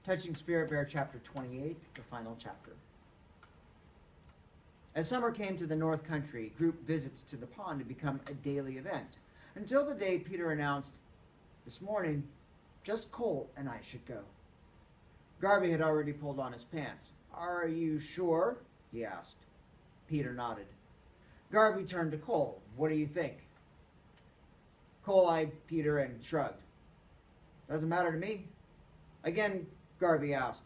Touching Spirit Bear, chapter 28, the final chapter. As summer came to the North Country, group visits to the pond had become a daily event, until the day Peter announced, "This morning, just Cole and I should go." Garvey had already pulled on his pants. "Are you sure?" he asked. Peter nodded. Garvey turned to Cole. "What do you think?" Cole eyed Peter and shrugged. "Doesn't matter to me." Again, Garvey asked,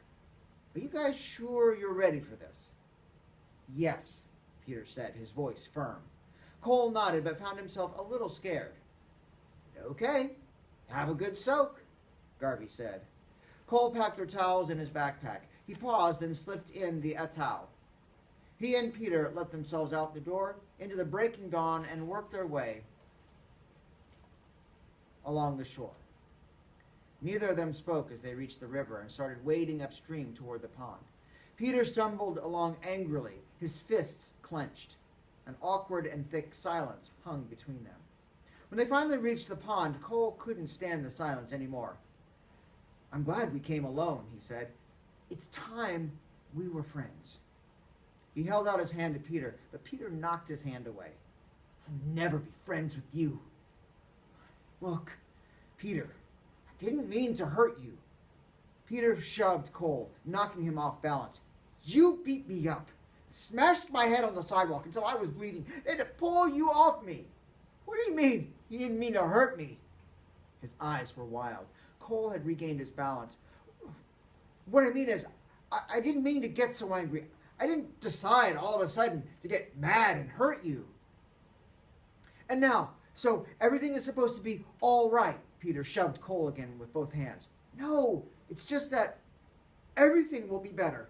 "Are you guys sure you're ready for this?" "Yes," Peter said, his voice firm. Cole nodded, but found himself a little scared. "Okay, have a good soak," Garvey said. Cole packed their towels in his backpack. He paused and slipped in the towel. He and Peter let themselves out the door into the breaking dawn and worked their way along the shore. Neither of them spoke as they reached the river and started wading upstream toward the pond. Peter stumbled along angrily, his fists clenched. An awkward and thick silence hung between them. When they finally reached the pond, Cole couldn't stand the silence anymore. "I'm glad we came alone," he said. "It's time we were friends." He held out his hand to Peter, but Peter knocked his hand away. "I'll never be friends with you." "Look, Peter, I didn't mean to hurt you." Peter shoved Cole, knocking him off balance. "You beat me up, smashed my head on the sidewalk until I was bleeding, then to pull you off me. What do you mean? You didn't mean to hurt me?" His eyes were wild. Cole had regained his balance. "What I mean is, I didn't mean to get so angry. I didn't decide all of a sudden to get mad and hurt you." "And now, so everything is supposed to be all right." Peter shoved Cole again with both hands. "No, it's just that everything will be better.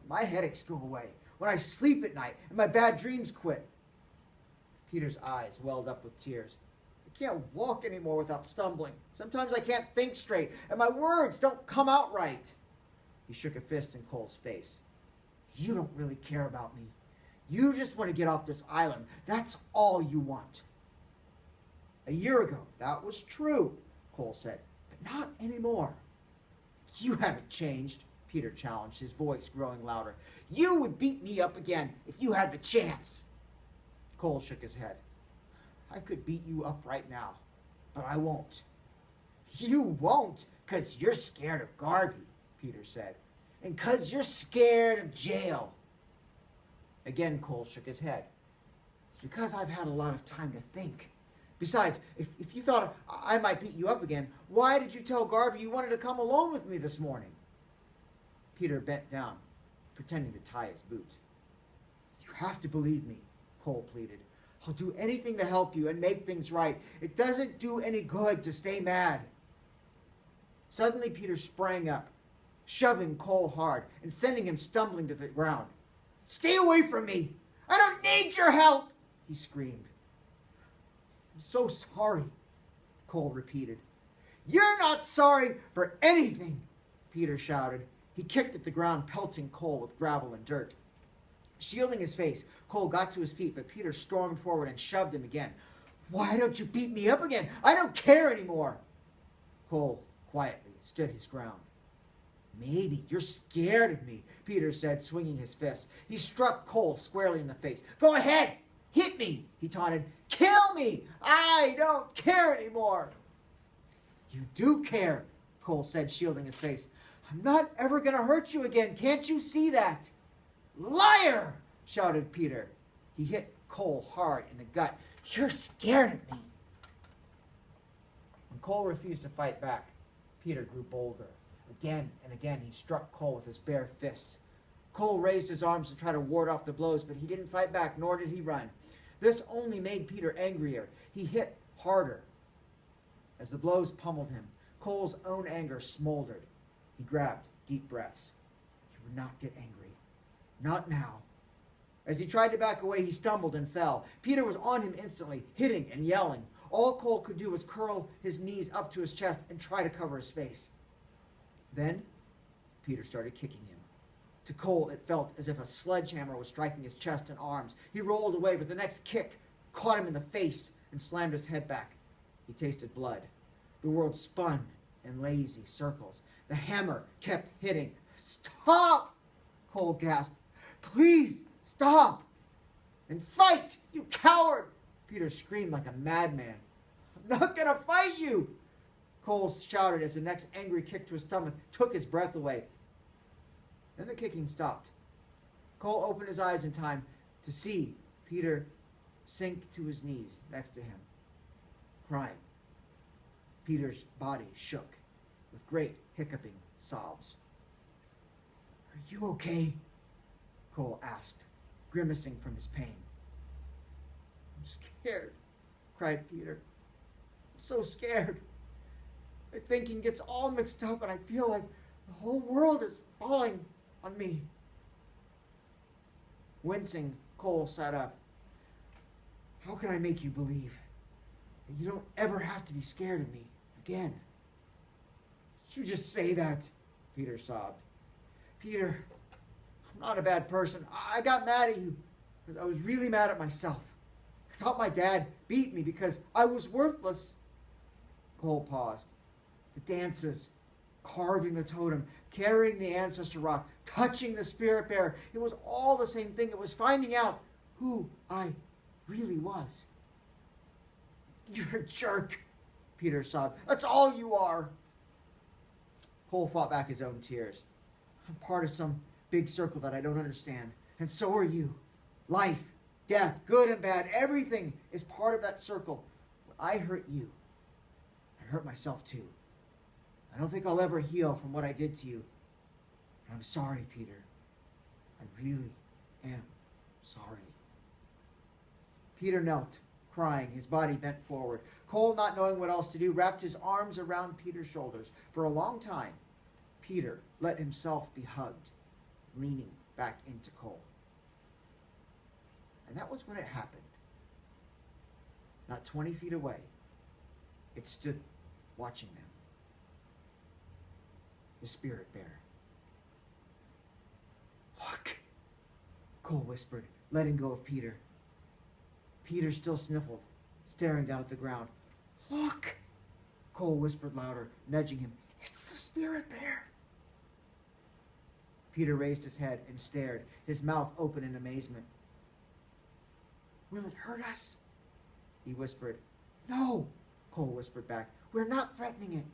My headaches go away, when I sleep at night, and my bad dreams quit." Peter's eyes welled up with tears. "I can't walk anymore without stumbling. Sometimes I can't think straight, and my words don't come out right." He shook a fist in Cole's face. "You don't really care about me. You just want to get off this island. That's all you want." "A year ago, that was true," Cole said, "but not anymore." "You haven't changed," Peter challenged, his voice growing louder. "You would beat me up again if you had the chance." Cole shook his head. "I could beat you up right now, but I won't." "You won't, 'cause you're scared of Garvey," Peter said, "and 'cause you're scared of jail." Again, Cole shook his head. "It's because I've had a lot of time to think. Besides, if you thought I might beat you up again, why did you tell Garvey you wanted to come alone with me this morning?" Peter bent down, pretending to tie his boot. "You have to believe me," Cole pleaded. "I'll do anything to help you and make things right. It doesn't do any good to stay mad." Suddenly, Peter sprang up, shoving Cole hard and sending him stumbling to the ground. "Stay away from me! I don't need your help!" he screamed. "I'm so sorry," Cole repeated. "You're not sorry for anything," Peter shouted. He kicked at the ground, pelting Cole with gravel and dirt. Shielding his face, Cole got to his feet, but Peter stormed forward and shoved him again. "Why don't you beat me up again? I don't care anymore." Cole quietly stood his ground. "Maybe you're scared of me," Peter said, swinging his fist. He struck Cole squarely in the face. "Go ahead! Hit me!" he taunted. "Kill me! I don't care anymore!" "You do care," Cole said, shielding his face. "I'm not ever going to hurt you again. Can't you see that?" "Liar!" shouted Peter. He hit Cole hard in the gut. "You're scared of me." When Cole refused to fight back, Peter grew bolder. Again and again he struck Cole with his bare fists. Cole raised his arms to try to ward off the blows, but he didn't fight back, nor did he run. This only made Peter angrier. He hit harder. As the blows pummeled him, Cole's own anger smoldered. He grabbed deep breaths. He would not get angry. Not now. As he tried to back away, he stumbled and fell. Peter was on him instantly, hitting and yelling. All Cole could do was curl his knees up to his chest and try to cover his face. Then, Peter started kicking him. To Cole, it felt as if a sledgehammer was striking his chest and arms. He rolled away, but the next kick caught him in the face and slammed his head back. He tasted blood. The world spun in lazy circles. The hammer kept hitting. "Stop!" Cole gasped. "Please, stop! And fight, you coward!" Peter screamed like a madman. "I'm not going to fight you!" Cole shouted as the next angry kick to his stomach took his breath away. Then the kicking stopped. Cole opened his eyes in time to see Peter sink to his knees next to him, crying. Peter's body shook with great hiccuping sobs. "Are you okay?" Cole asked, grimacing from his pain. "I'm scared," cried Peter. "I'm so scared. My thinking gets all mixed up and I feel like the whole world is falling on me." Wincing, Cole sat up. "How can I make you believe that you don't ever have to be scared of me again?" "You just say that," Peter sobbed. "Peter, I'm not a bad person. I got mad at you because I was really mad at myself. I thought my dad beat me because I was worthless." Cole paused. The dances, carving the totem, carrying the ancestor rock, touching the spirit bear, it was all the same thing. It was finding out who I really was. "You're a jerk," Peter sobbed. "That's all you are." Cole fought back his own tears. "I'm part of some big circle that I don't understand, and so are you. Life, death, good and bad, everything is part of that circle. When I hurt you, I hurt myself too. I don't think I'll ever heal from what I did to you. And I'm sorry, Peter. I really am sorry." Peter knelt, crying, his body bent forward. Cole, not knowing what else to do, wrapped his arms around Peter's shoulders. For a long time, Peter let himself be hugged, leaning back into Cole. And that was when it happened. Not 20 feet away, it stood watching them. The spirit bear. "Look," Cole whispered, letting go of Peter. Peter still sniffled, staring down at the ground. "Look," Cole whispered louder, nudging him. "It's the spirit bear." Peter raised his head and stared, his mouth open in amazement. "Will it hurt us?" he whispered. "No," Cole whispered back. "We're not threatening it.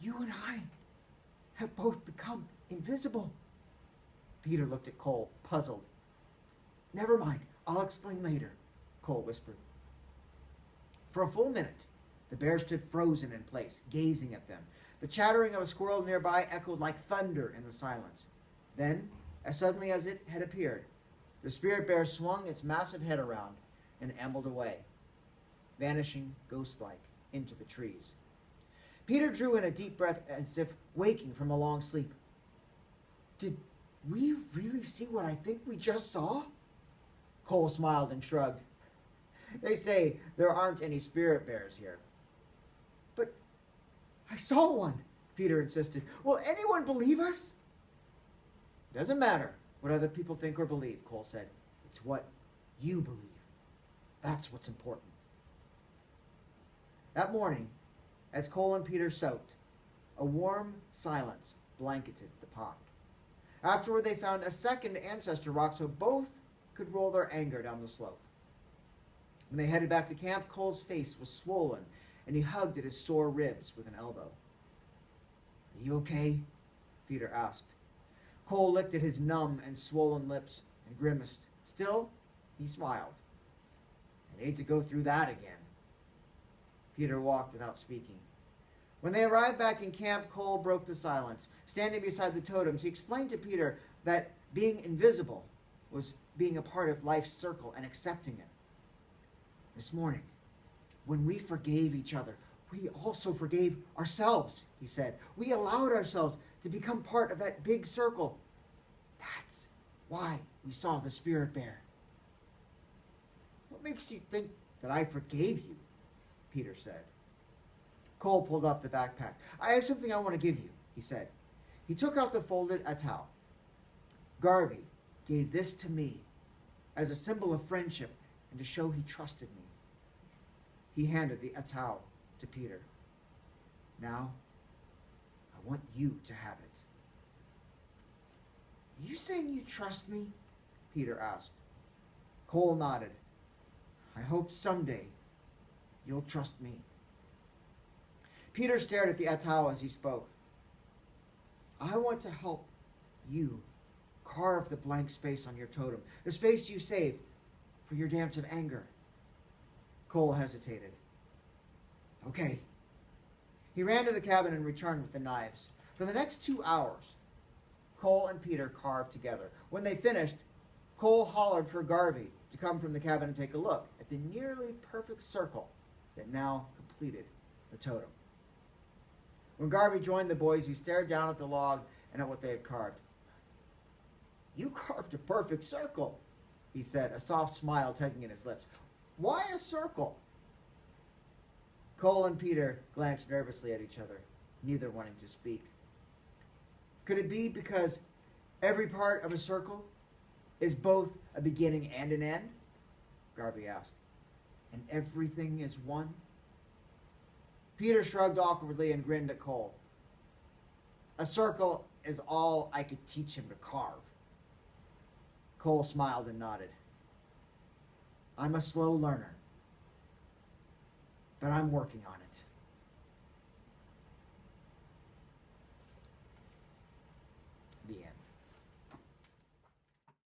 You and I have both become invisible." Peter looked at Cole, puzzled. "Never mind, I'll explain later," Cole whispered. For a full minute, the bear stood frozen in place, gazing at them. The chattering of a squirrel nearby echoed like thunder in the silence. Then, as suddenly as it had appeared, the spirit bear swung its massive head around and ambled away, vanishing ghost-like into the trees. Peter drew in a deep breath as if waking from a long sleep. "Did we really see what I think we just saw?" Cole smiled and shrugged. "They say there aren't any spirit bears here." "But I saw one," Peter insisted. "Will anyone believe us?" "It doesn't matter what other people think or believe," Cole said. "It's what you believe. That's what's important." That morning, as Cole and Peter soaked, a warm silence blanketed the pond. Afterward, they found a second ancestor rock so both could roll their anger down the slope. When they headed back to camp, Cole's face was swollen, and he hugged at his sore ribs with an elbow. "Are you okay?" Peter asked. Cole licked at his numb and swollen lips and grimaced. Still, he smiled. "I'd hate to go through that again." Peter walked without speaking. When they arrived back in camp, Cole broke the silence. Standing beside the totems, he explained to Peter that being invisible was being a part of life's circle and accepting it. "This morning, when we forgave each other, we also forgave ourselves," he said. "We allowed ourselves to become part of that big circle. That's why we saw the spirit bear." "What makes you think that I forgave you?" Peter said. Cole pulled off the backpack. "I have something I want to give you," he said. He took out the folded atau. "Garvey gave this to me as a symbol of friendship and to show he trusted me." He handed the atau to Peter. "Now, I want you to have it. Are you saying you trust me? Peter asked. Cole nodded. I hope someday you'll trust me. Peter stared at the Atao as he spoke. I want to help you carve the blank space on your totem, the space you saved for your dance of anger. Cole hesitated. Okay. He ran to the cabin and returned with the knives. For the next 2 hours, Cole and Peter carved together. When they finished, Cole hollered for Garvey to come from the cabin and take a look at the nearly perfect circle that now completed the totem. When Garvey joined the boys, he stared down at the log and at what they had carved. You carved a perfect circle, he said, a soft smile tugging at his lips. Why a circle? Cole and Peter glanced nervously at each other, neither wanting to speak. Could it be because every part of a circle is both a beginning and an end? Garvey asked. And everything is one? Peter shrugged awkwardly and grinned at Cole. A circle is all I could teach him to carve. Cole smiled and nodded. I'm a slow learner, but I'm working on it.